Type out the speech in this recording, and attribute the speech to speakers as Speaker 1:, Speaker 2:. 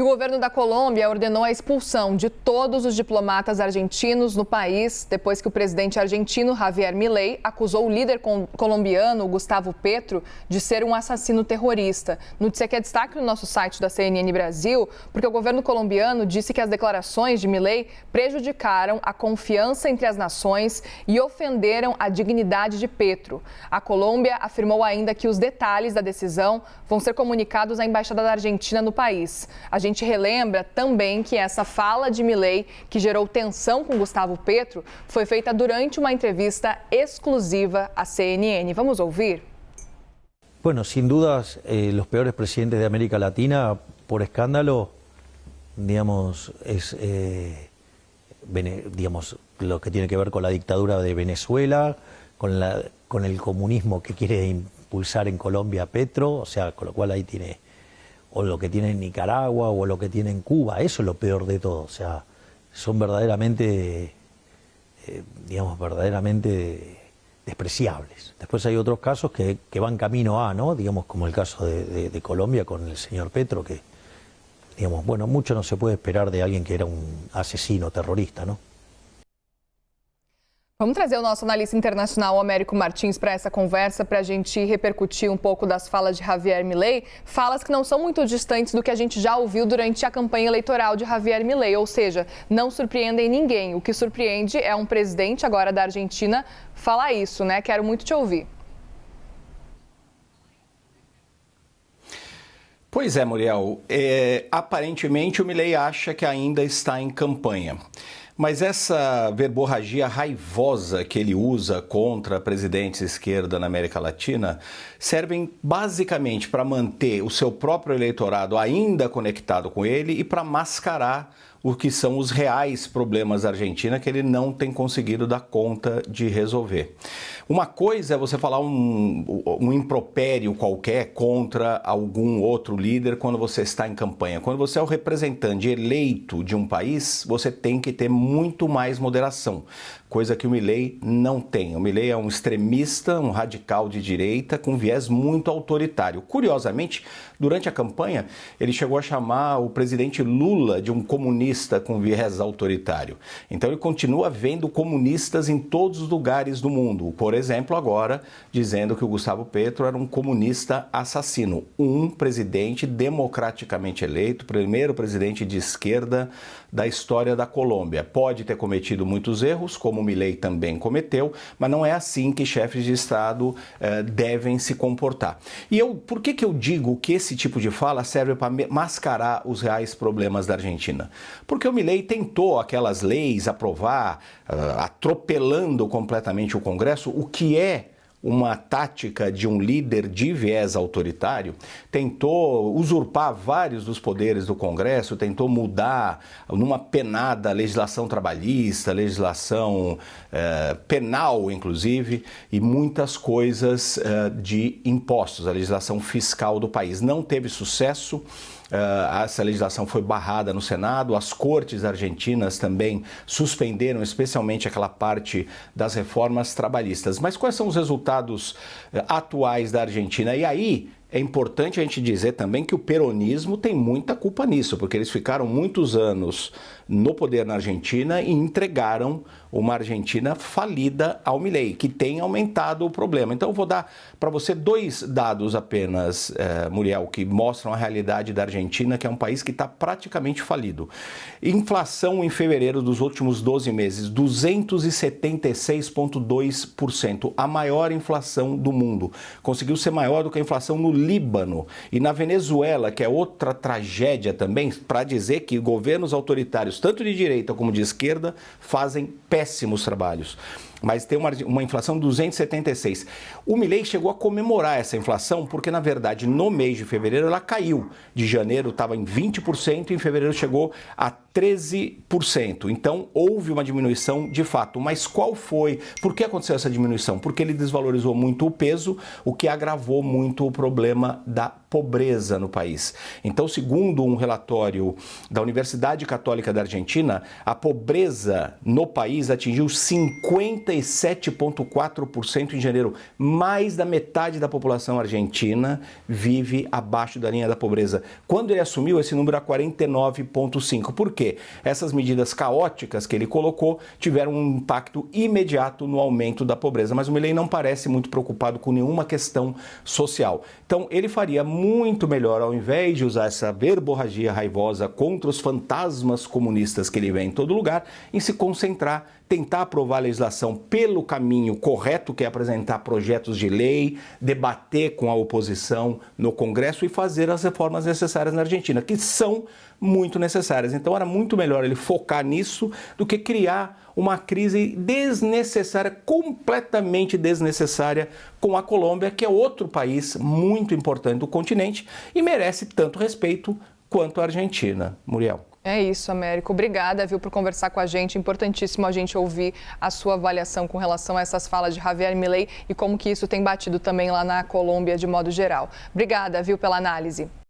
Speaker 1: governo da Colômbia ordenou a expulsão de todos os diplomatas argentinos no país depois que o presidente argentino Javier Milei acusou o líder colombiano Gustavo Petro de ser um assassino terrorista. Notícia que é destaque no nosso site da CNN Brasil, porque o governo colombiano disse que as declarações de Milei prejudicaram a confiança entre as nações e ofenderam a dignidade de Petro. A Colômbia afirmou ainda que os detalhes da decisão vão ser comunicados à Embaixada da Argentina no país. A gente relembra também que essa fala de Milei, que gerou tensão com Gustavo Petro, foi feita durante uma entrevista exclusiva à CNN. Vamos ouvir?
Speaker 2: Bueno, sin dudas, los peores presidentes de América Latina, por escándalo, digamos, es lo que tiene que ver con la dictadura de Venezuela, con el comunismo que quiere impulsar en Colombia Petro, o sea, con lo cual ahí tiene, o lo que tiene en Nicaragua, o lo que tiene en Cuba, eso es lo peor de todo, o sea, son verdaderamente, verdaderamente despreciables. Después hay otros casos que van camino a, ¿no? Digamos, como el caso de Colombia con el señor Petro, que, digamos, bueno, mucho no se puede esperar de alguien que era un asesino terrorista, ¿no?
Speaker 1: Vamos trazer o nosso analista internacional, Américo Martins, para essa conversa, para a gente repercutir um pouco das falas de Javier Milei, falas que não são muito distantes do que a gente já ouviu durante a campanha eleitoral de Javier Milei, ou seja, não surpreendem ninguém. O que surpreende é um presidente agora da Argentina falar isso, né? Quero muito te ouvir.
Speaker 3: Pois é, Muriel. Aparentemente o Milei acha que ainda está em campanha. Mas essa verborragia raivosa que ele usa contra presidentes de esquerda na América Latina servem basicamente para manter o seu próprio eleitorado ainda conectado com ele e para mascarar o que são os reais problemas da Argentina que ele não tem conseguido dar conta de resolver. Uma coisa é você falar um impropério qualquer contra algum outro líder quando você está em campanha. Quando você é o representante eleito de um país, você tem que ter muito mais moderação, coisa que o Milei não tem. O Milei é um extremista, um radical de direita com viés muito autoritário. Curiosamente, durante a campanha, ele chegou a chamar o presidente Lula de um comunista com viés autoritário. Então ele continua vendo comunistas em todos os lugares do mundo. Por exemplo, agora dizendo que o Gustavo Petro era um comunista assassino, um presidente democraticamente eleito, primeiro presidente de esquerda da história da Colômbia. Pode ter cometido muitos erros, como o Milei também cometeu, mas não é assim que chefes de Estado devem se comportar. E por que eu digo que esse tipo de fala serve para mascarar os reais problemas da Argentina? Porque o Milei tentou aquelas leis aprovar, atropelando completamente o Congresso, o que é uma tática de um líder de viés autoritário, tentou usurpar vários dos poderes do Congresso, tentou mudar numa penada a legislação trabalhista, legislação penal, inclusive, e muitas coisas de impostos, a legislação fiscal do país. Não teve sucesso. Essa legislação foi barrada no Senado, as cortes argentinas também suspenderam especialmente aquela parte das reformas trabalhistas. Mas quais são os resultados atuais da Argentina? E aí é importante a gente dizer também que o peronismo tem muita culpa nisso, porque eles ficaram muitos anos no poder na Argentina e entregaram uma Argentina falida ao Milei, que tem aumentado o problema. Então eu vou dar para você dois dados apenas, Muriel, que mostram a realidade da Argentina, que é um país que está praticamente falido. Inflação em fevereiro dos últimos 12 meses, 276,2%, a maior inflação do mundo. Conseguiu ser maior do que a inflação no Líbano e na Venezuela, que é outra tragédia também, para dizer que governos autoritários, tanto de direita como de esquerda, fazem péssimos trabalhos. Mas tem uma inflação de 276. O Milei chegou a comemorar essa inflação porque, na verdade, no mês de fevereiro ela caiu. De janeiro estava em 20% e em fevereiro chegou a 13%. Então, houve uma diminuição de fato. Mas qual foi? Por que aconteceu essa diminuição? Porque ele desvalorizou muito o peso, o que agravou muito o problema da pobreza no país. Então, segundo um relatório da Universidade Católica da Argentina, a pobreza no país atingiu 50 47,4% em janeiro. Mais da metade da população argentina vive abaixo da linha da pobreza. Quando ele assumiu, esse número era 49,5%. Por quê? Essas medidas caóticas que ele colocou tiveram um impacto imediato no aumento da pobreza. Mas o Milei não parece muito preocupado com nenhuma questão social. Então, ele faria muito melhor, ao invés de usar essa verborragia raivosa contra os fantasmas comunistas que ele vê em todo lugar, em se concentrar, tentar aprovar a legislação pelo caminho correto, que é apresentar projetos de lei, debater com a oposição no Congresso e fazer as reformas necessárias na Argentina, que são muito necessárias. Então era muito melhor ele focar nisso do que criar uma crise desnecessária, completamente desnecessária com a Colômbia, que é outro país muito importante do continente e merece tanto respeito quanto a Argentina. Muriel.
Speaker 1: É isso, Américo. Obrigada, viu, por conversar com a gente. Importantíssimo a gente ouvir a sua avaliação com relação a essas falas de Javier Milei e como que isso tem batido também lá na Colômbia de modo geral. Obrigada, viu, pela análise.